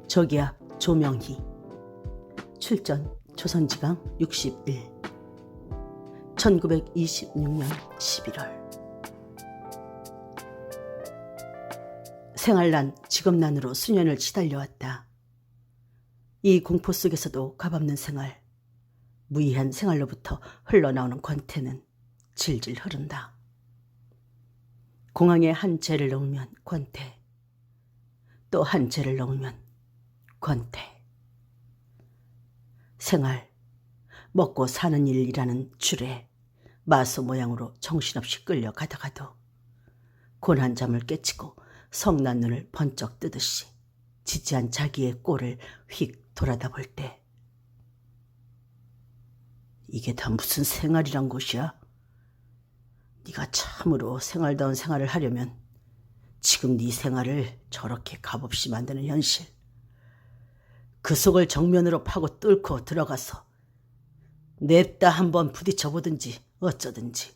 저기야 조명희. 출전 조선지강 61. 1926년 11월. 생활난 직업난으로 수년을 시달려왔다. 이 공포 속에서도 값없는 생활, 무의한 생활로부터 흘러나오는 권태는 질질 흐른다. 공항에 한 죄를 넣으면 권태, 또 한 죄를 넣으면 권태. 생활, 먹고 사는 일이라는 줄에 마수 모양으로 정신없이 끌려가다가도 곤한 잠을 깨치고 성난 눈을 번쩍 뜨듯이 지지한 자기의 꼴을 휙 돌아다 볼 때, 이게 다 무슨 생활이란 것이야? 네가 참으로 생활다운 생활을 하려면 지금 네 생활을 저렇게 값없이 만드는 현실, 그 속을 정면으로 파고 뚫고 들어가서 냅다 한번 부딪혀보든지 어쩌든지,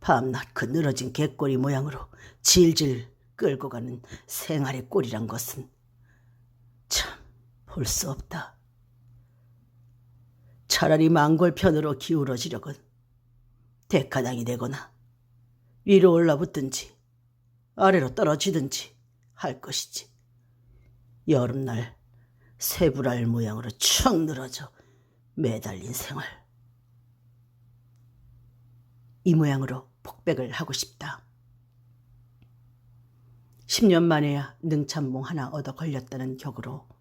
밤낮 그 늘어진 개꼬리 모양으로 질질 끌고 가는 생활의 꼴이란 것은 참 볼 수 없다. 차라리 망골편으로 기울어지려건 대가당이 되거나 위로 올라붙든지 아래로 떨어지든지 할 것이지, 여름날 새불알 모양으로 축 늘어져 매달린 생활, 이 모양으로 폭백을 하고 싶다. 10년 만에야 능참몽 하나 얻어 걸렸다는 격으로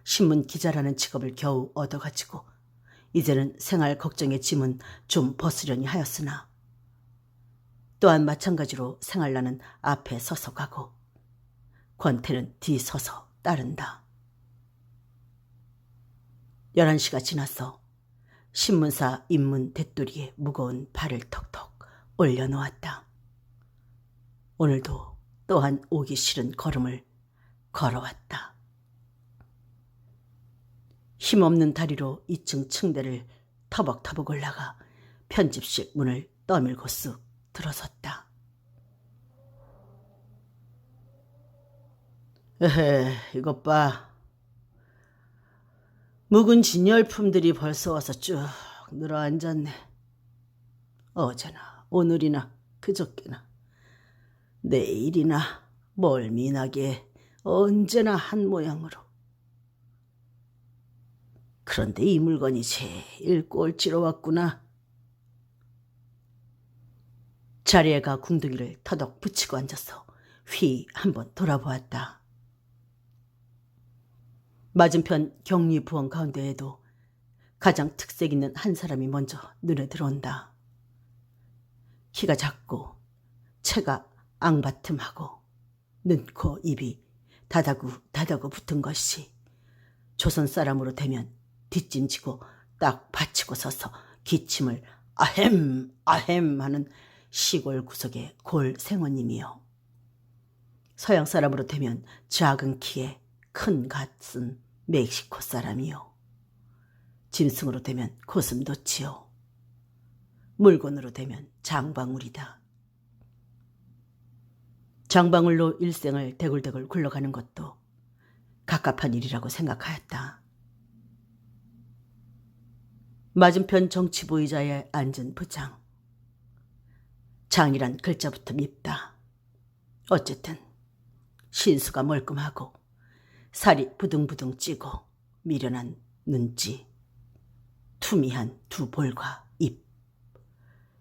신문 기자라는 직업을 겨우 얻어가지고 이제는 생활 걱정의 짐은 좀 벗으려니 하였으나, 또한 마찬가지로 생활나는 앞에 서서 가고 권태는 뒤 서서 따른다. 11시가 지나서 신문사 입문 대뚜리에 무거운 발을 턱턱 올려놓았다. 오늘도 또한 오기 싫은 걸음을 걸어왔다. 힘없는 다리로 2층 층대를 터벅터벅 올라가 편집실 문을 떠밀고 쑥 들어섰다. 에헤, 이것 봐. 묵은 진열품들이 벌써 와서 쭉 늘어앉았네. 어제나 오늘이나 그저께나 내일이나 멀미나게 언제나 한 모양으로. 그런데 이 물건이 제일 꼴찌로 왔구나. 자리에 가 궁둥이를 터덕 붙이고 앉아서 휘 한번 돌아보았다. 맞은편 격리 부원 가운데에도 가장 특색 있는 한 사람이 먼저 눈에 들어온다. 키가 작고 체가 앙바틈하고 눈, 코, 입이 다다구 붙은 것이 조선 사람으로 되면 뒷짐지고 딱 받치고 서서 기침을 아헴 아헴 하는 시골 구석의 골 생원님이요. 서양 사람으로 되면 작은 키에 큰 갓은 멕시코 사람이요. 짐승으로 되면 고슴도치요. 물건으로 되면 장방울이다. 장방울로 일생을 대굴대굴 굴러가는 것도 갑갑한 일이라고 생각하였다. 맞은편 정치부 의자에 앉은 부장. 장이란 글자부터 밉다. 어쨌든 신수가 멀끔하고 살이 부둥부둥 찌고 미련한 눈지, 투미한 두 볼과 입,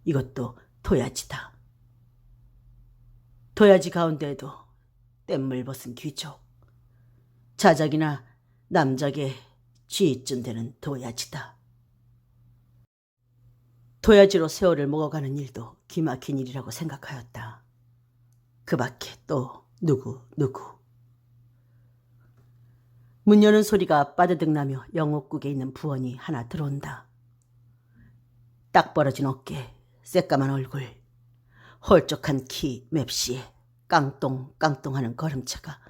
이것도 도야지다. 도야지 가운데에도 뗏물 벗은 귀족, 자작이나 남작의 쥐쯤 되는 도야지다. 도야지로 세월을 먹어가는 일도 기막힌 일이라고 생각하였다. 그 밖에 또 누구. 문 여는 소리가 빠드득 나며 영옥국에 있는 부원이 하나 들어온다. 딱 벌어진 어깨, 새까만 얼굴, 홀쭉한 키 맵시에 깡똥깡똥하는 걸음체가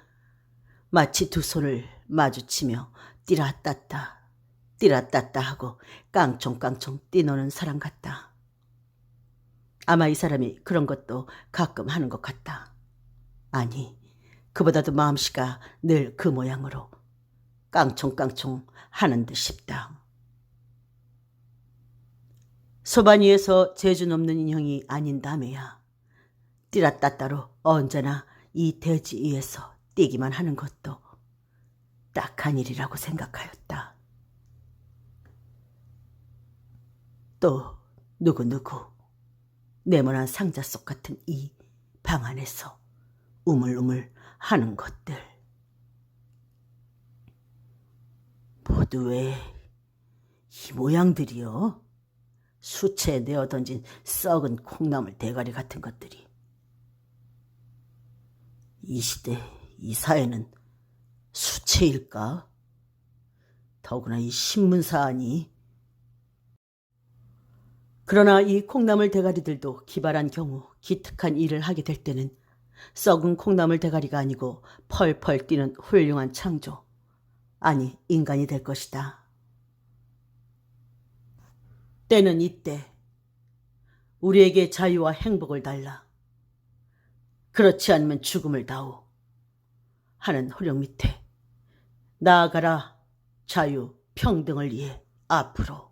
마치 두 손을 마주치며 띠라따따 하고 깡총깡총 뛰노는 사람 같다. 아마 이 사람이 그런 것도 가끔 하는 것 같다. 아니, 그보다도 마음씨가 늘 그 모양으로 깡총깡총 하는 듯 싶다. 소반 위에서 재주 넘는 인형이 아닌다며야 띠라따따로 언제나 이 대지 위에서 뛰기만 하는 것도 딱한 일이라고 생각하였다. 또 누구누구 네모난 상자 속 같은 이 방 안에서 우물우물 하는 것들 모두 왜 이 모양들이요? 수채에 내어던진 썩은 콩나물 대가리 같은 것들이. 이 시대 이 사회는 수채일까? 더구나 이 신문사아니. 그러나 이 콩나물 대가리들도 기발한 경우 기특한 일을 하게 될 때는 썩은 콩나물 대가리가 아니고 펄펄 뛰는 훌륭한 창조, 아니 인간이 될 것이다. 때는 이때 우리에게 자유와 행복을 달라. 그렇지 않으면 죽음을 다오 하는 호령 밑에 나아가라 자유 평등을 위해 앞으로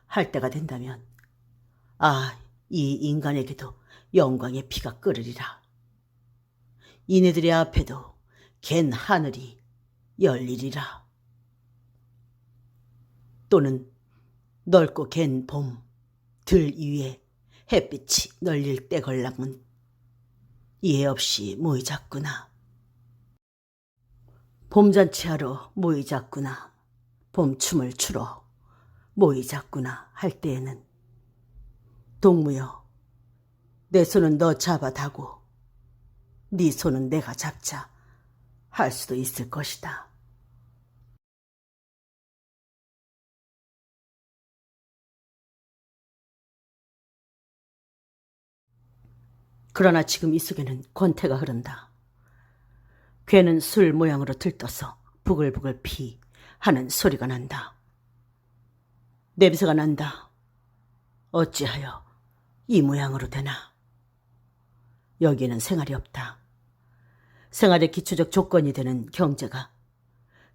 할 때가 된다면 이 인간에게도 영광의 피가 끓으리라. 이네들의 앞에도 갠 하늘이 열리리라. 또는 넓고 갠 봄, 들 위에 햇빛이 널릴 때 걸랑은 이해 없이 모이자꾸나. 봄잔치하러 모이자꾸나. 봄춤을 추러 모이자꾸나 할 때에는 동무여, 내 손은 너 잡아다고 네 손은 내가 잡자 할 수도 있을 것이다. 그러나 지금 이 속에는 권태가 흐른다. 괴는 술 모양으로 들떠서 부글부글 피 하는 소리가 난다. 냄새가 난다. 어찌하여 이 모양으로 되나? 여기에는 생활이 없다. 생활의 기초적 조건이 되는 경제가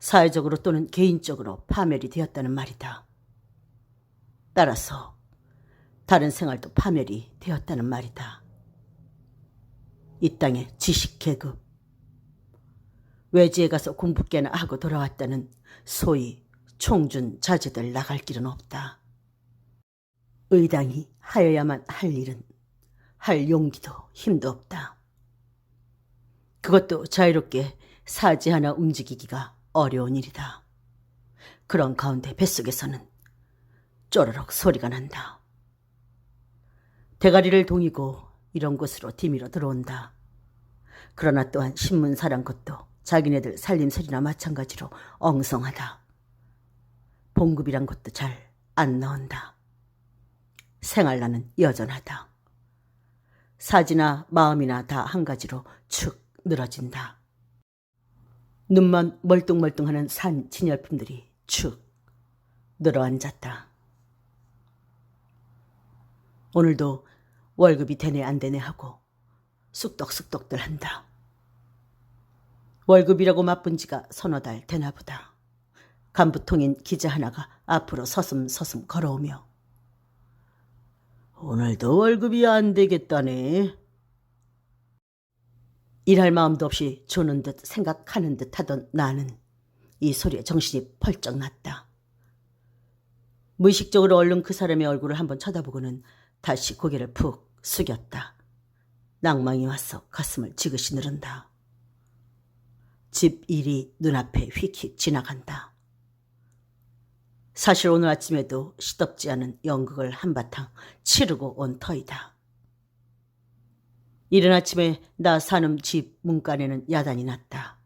사회적으로 또는 개인적으로 파멸이 되었다는 말이다. 따라서 다른 생활도 파멸이 되었다는 말이다. 이 땅의 지식계급, 외지에 가서 공부 꽤나 하고 돌아왔다는 소위 총준 자제들 나갈 길은 없다. 의당이 하여야만 할 일은 할 용기도 힘도 없다. 그것도 자유롭게 사지 하나 움직이기가 어려운 일이다. 그런 가운데 뱃속에서는 쪼르륵 소리가 난다. 대가리를 동이고 이런 곳으로 디미러 들어온다. 그러나 또한 신문사란 것도 자기네들 살림살이나 마찬가지로 엉성하다. 봉급이란 것도 잘 안 나온다. 생활난은 여전하다. 사지나 마음이나 다 한 가지로 축 늘어진다. 눈만 멀뚱멀뚱하는 산 진열품들이 축 늘어앉았다. 오늘도 월급이 되네 안 되네 하고 쑥덕쑥덕들 한다. 월급이라고 맛본 지가 서너 달 되나 보다. 간부통인 기자 하나가 앞으로 서슴서슴 걸어오며 오늘도 월급이 안 되겠다네. 일할 마음도 없이 조는 듯 생각하는 듯 하던 나는 이 소리에 정신이 펄쩍 났다. 무의식적으로 얼른 그 사람의 얼굴을 한번 쳐다보고는 다시 고개를 푹 숙였다. 낭망이 와서 가슴을 지그시 누른다. 집 일이 눈앞에 휙휙 지나간다. 사실 오늘 아침에도 시덥지 않은 연극을 한바탕 치르고 온 터이다. 이른 아침에 나 사는 집 문간에는 야단이 났다.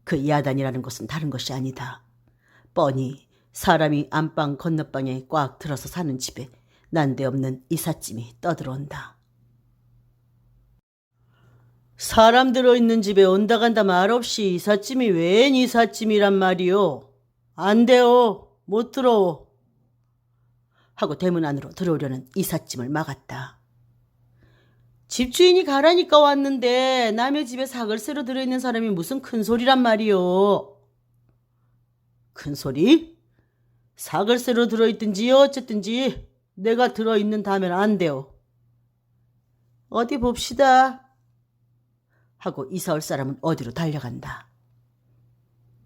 그 야단이라는 것은 다른 것이 아니다. 뻔히 사람이 안방 건너방에 꽉 들어서 사는 집에 난데없는 이삿짐이 떠들어온다. 사람 들어있는 집에 온다 간다 말없이 이삿짐이 웬 이삿짐이란 말이오. 안 돼요. 못 들어오. 하고 대문 안으로 들어오려는 이삿짐을 막았다. 집주인이 가라니까 왔는데 남의 집에 사글세로 들어있는 사람이 무슨 큰 소리란 말이요. 큰 소리? 사글세로 들어있든지 어쨌든지 내가 들어있는 다면 안 돼요. 어디 봅시다. 하고 이사 올 사람은 어디로 달려간다.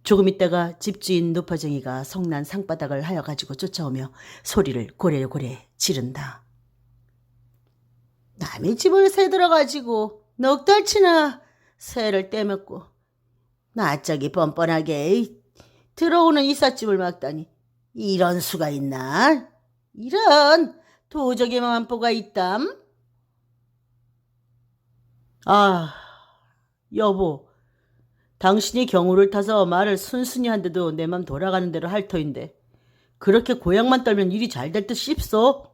조금 있다가 집주인 노파쟁이가 성난 상바닥을 하여가지고 쫓아오며 소리를 고래고래 지른다. 남의 집을 새 들어가지고 넉 달치나 새를 떼먹고 낯짝이 뻔뻔하게 들어오는 이삿짐을 막다니 이런 수가 있나? 이런 도적의 만보가 있담? 아, 여보, 당신이 경우를 타서 말을 순순히 한데도 내 맘 돌아가는 대로 할 터인데 그렇게 고향만 떨면 일이 잘 될 듯 싶소?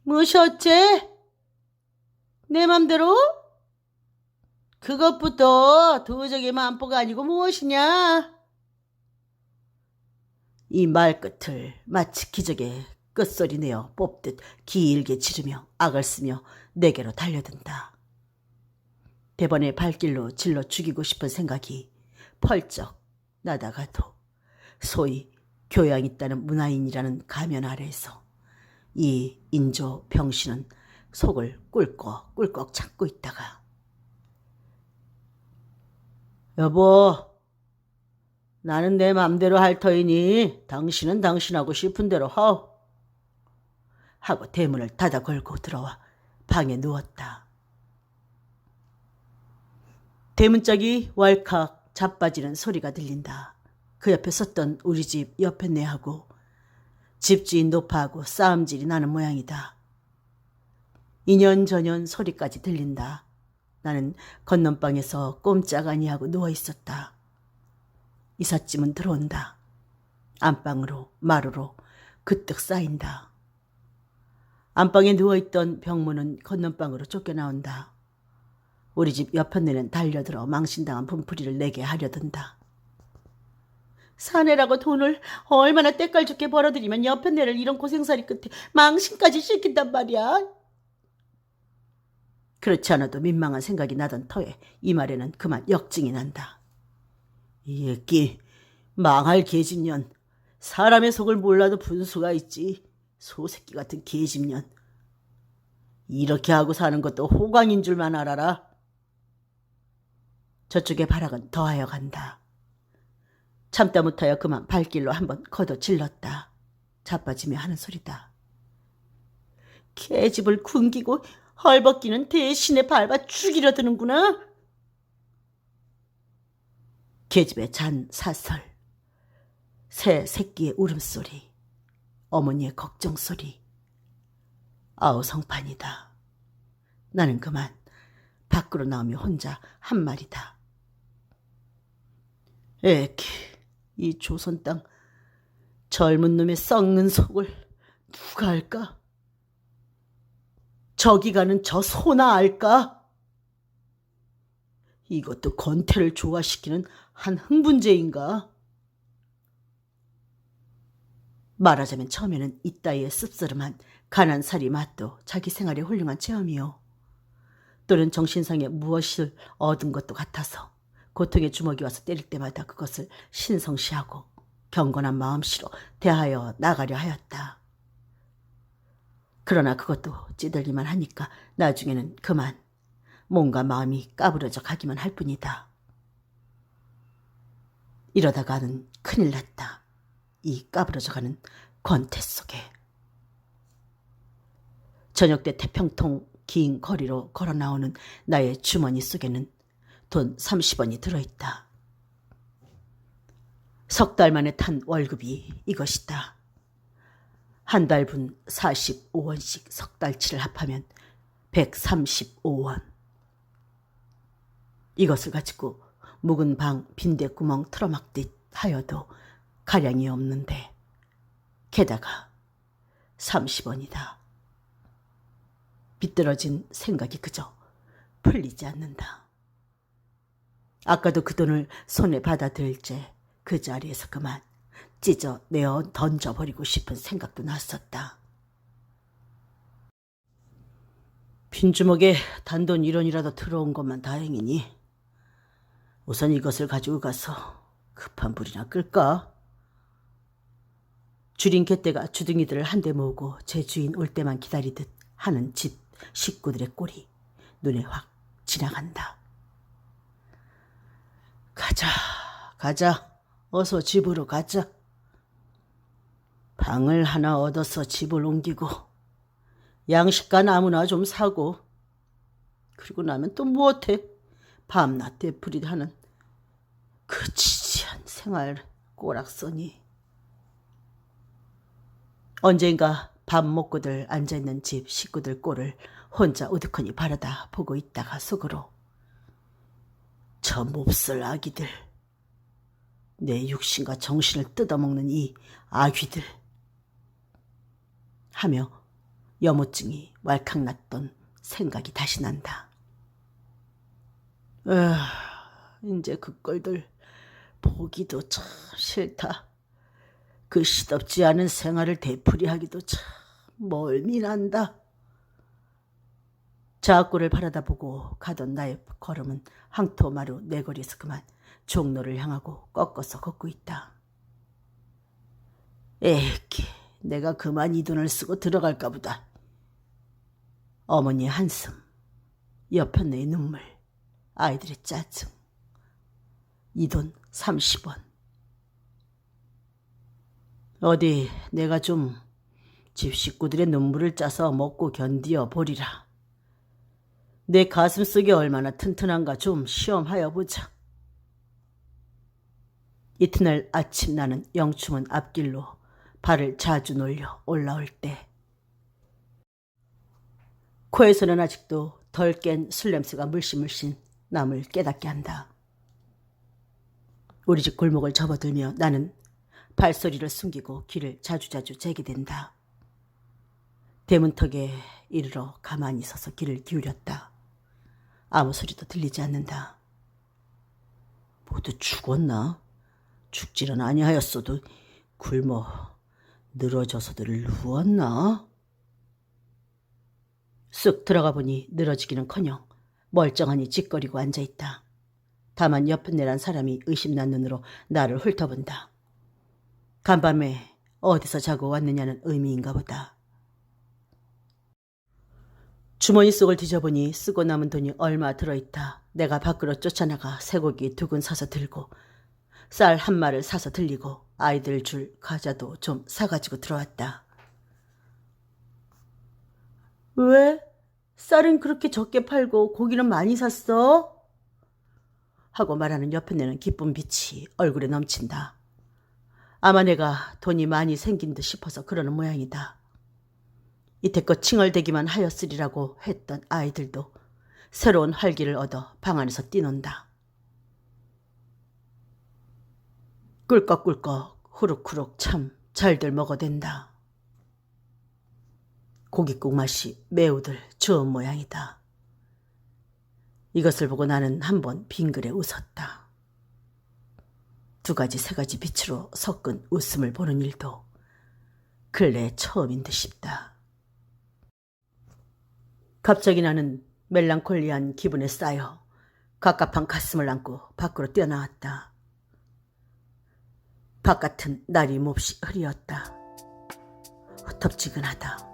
무엇이 어째? 내 맘대로? 그것부터 도적의 만보가 아니고 무엇이냐? 이 말끝을 마치 기적의 끝소리 내어 뽑듯 길게 지르며 악을 쓰며 내게로 달려든다. 대번에 발길로 질러 죽이고 싶은 생각이 펄쩍 나다가도 소위 교양 있다는 문화인이라는 가면 아래에서 이 인조 병신은 속을 꿀꺽꿀꺽 참고 있다가 여보, 나는 내 맘대로 할 터이니 당신은 당신하고 싶은 대로 하오. 하고 대문을 닫아 걸고 들어와 방에 누웠다. 대문짝이 왈칵 자빠지는 소리가 들린다. 그 옆에 섰던 우리 집 옆에 내하고 집주인 노파하고 싸움질이 나는 모양이다. 이년저년 소리까지 들린다. 나는 건넌방에서 꼼짝 아니하고 누워있었다. 이삿짐은 들어온다. 안방으로 마루로 그뜩 쌓인다. 안방에 누워있던 병문은 건넌방으로 쫓겨나온다. 우리 집 옆편네는 달려들어 망신당한 분풀이를 내게 하려든다. 사내라고 돈을 얼마나 때깔좋게 벌어들이면 옆편네를 이런 고생살이 끝에 망신까지 시킨단 말이야. 그렇지 않아도 민망한 생각이 나던 터에 이 말에는 그만 역증이 난다. 이 애끼 망할 개집년. 사람의 속을 몰라도 분수가 있지. 소새끼 같은 개집년. 이렇게 하고 사는 것도 호강인 줄만 알아라. 저쪽의 발악은 더하여 간다. 참다 못하여 그만 발길로 한번 걷어 질렀다. 자빠지며 하는 소리다. 개집을 굶기고 헐벗기는 대신에 밟아 죽이려 드는구나. 계집의 잔 사설, 새 새끼의 울음소리, 어머니의 걱정소리, 아우성판이다. 나는 그만 밖으로 나오며 혼자 한 말이다. 에키, 이 조선 땅 젊은 놈의 썩는 속을 누가 알까? 저기 가는 저 소나 알까? 이것도 건태를 좋아시키는 한 흥분제인가? 말하자면 처음에는 이따위의 씁쓸함한 가난살이 맛도 자기 생활의 훌륭한 체험이요. 또는 정신상에 무엇을 얻은 것도 같아서 고통의 주먹이 와서 때릴 때마다 그것을 신성시하고 경건한 마음씨로 대하여 나가려 하였다. 그러나 그것도 찌들기만 하니까 나중에는 그만 몸과 마음이 까부러져 가기만 할 뿐이다. 이러다가는 큰일 났다. 이 까부러져가는 권태 속에. 저녁 때 태평통 긴 거리로 걸어 나오는 나의 주머니 속에는 돈 30원이 들어있다. 석 달 만에 탄 월급이 이것이다. 한 달분 45원씩 석 달치를 합하면 135원. 이것을 가지고 묵은 방 빈대구멍 틀어막듯 하여도 가량이 없는데 게다가 30원이다. 비뚤어진 생각이 그저 풀리지 않는다. 아까도 그 돈을 손에 받아들일째 그 자리에서 그만 찢어 내어 던져버리고 싶은 생각도 났었다. 빈주먹에 단돈 1원이라도 들어온 것만 다행이니 우선 이것을 가지고 가서 급한 불이나 끌까? 줄인 갯대가 주둥이들을 한데 모으고 제 주인 올 때만 기다리듯 하는 집 식구들의 꼴이 눈에 확 지나간다. 가자. 어서 집으로 가자. 방을 하나 얻어서 집을 옮기고 양식간 아무나 좀 사고 그리고 나면 또 무엇해? 밤낮 되풀이하는 그 지지한 생활 꼬락서니. 언젠가 밥 먹고들 앉아있는 집 식구들 꼴을 혼자 우두커니 바라다 보고 있다가 속으로 저 몹쓸 아기들, 내 육신과 정신을 뜯어먹는 이 아귀들 하며 여모증이 왈칵 났던 생각이 다시 난다. 이제 그 꼴들 보기도 참 싫다. 그 시덥지 않은 생활을 되풀이하기도 참 멀미난다. 자악골을 바라다보고 가던 나의 걸음은 항토마루 내거리에서 그만 종로를 향하고 꺾어서 걷고 있다. 에헤, 내가 그만 이 돈을 쓰고 들어갈까 보다. 어머니의 한숨, 여편네의 눈물, 아이들의 짜증. 이 돈 30원. 어디 내가 좀 집 식구들의 눈물을 짜서 먹고 견디어 보리라. 내 가슴속이 얼마나 튼튼한가 좀 시험하여 보자. 이튿날 아침 나는 영충원 앞길로 발을 자주 놀려 올라올 때 코에서는 아직도 덜 깬 술 냄새가 물씬물씬 남을 깨닫게 한다. 우리 집 골목을 접어들며 나는 발소리를 숨기고 길을 자주자주 재게 된다. 대문턱에 이르러 가만히 서서 귀를 기울였다. 아무 소리도 들리지 않는다. 모두 죽었나? 죽지는 아니하였어도 굶어 늘어져서들 누웠나? 쑥 들어가 보니 늘어지기는커녕 멀쩡하니 짓거리고 앉아있다. 다만 여편네란 사람이 의심난 눈으로 나를 훑어본다. 간밤에 어디서 자고 왔느냐는 의미인가 보다. 주머니 속을 뒤져보니 쓰고 남은 돈이 얼마 들어있다. 내가 밖으로 쫓아나가 쇠고기 2근 사서 들고 쌀 1마를 사서 들리고 아이들 줄 과자도 좀 사가지고 들어왔다. 왜? 쌀은 그렇게 적게 팔고 고기는 많이 샀어? 하고 말하는 여편네는 기쁜 빛이 얼굴에 넘친다. 아마 내가 돈이 많이 생긴 듯 싶어서 그러는 모양이다. 이태껏 칭얼대기만 하였으리라고 했던 아이들도 새로운 활기를 얻어 방 안에서 뛰논다. 꿀꺽꿀꺽 후룩후룩 참 잘들 먹어댄다. 고깃국 맛이 매우들 좋은 모양이다. 이것을 보고 나는 한번 빙그레 웃었다. 2가지 3가지 빛으로 섞은 웃음을 보는 일도 근래 처음인 듯 싶다. 갑자기 나는 멜랑콜리한 기분에 쌓여 갑갑한 가슴을 안고 밖으로 뛰어나왔다. 바깥은 날이 몹시 흐리었다. 후텁지근하다.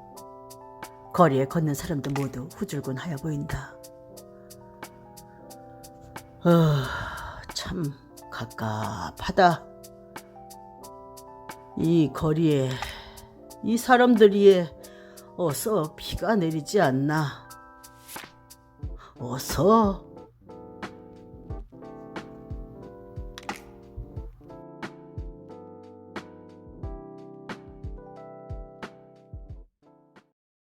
거리에 걷는 사람도 모두 후줄근하여 보인다. 참 갑갑하다. 이 거리에 이 사람들이에 어서 비가 내리지 않나. 어서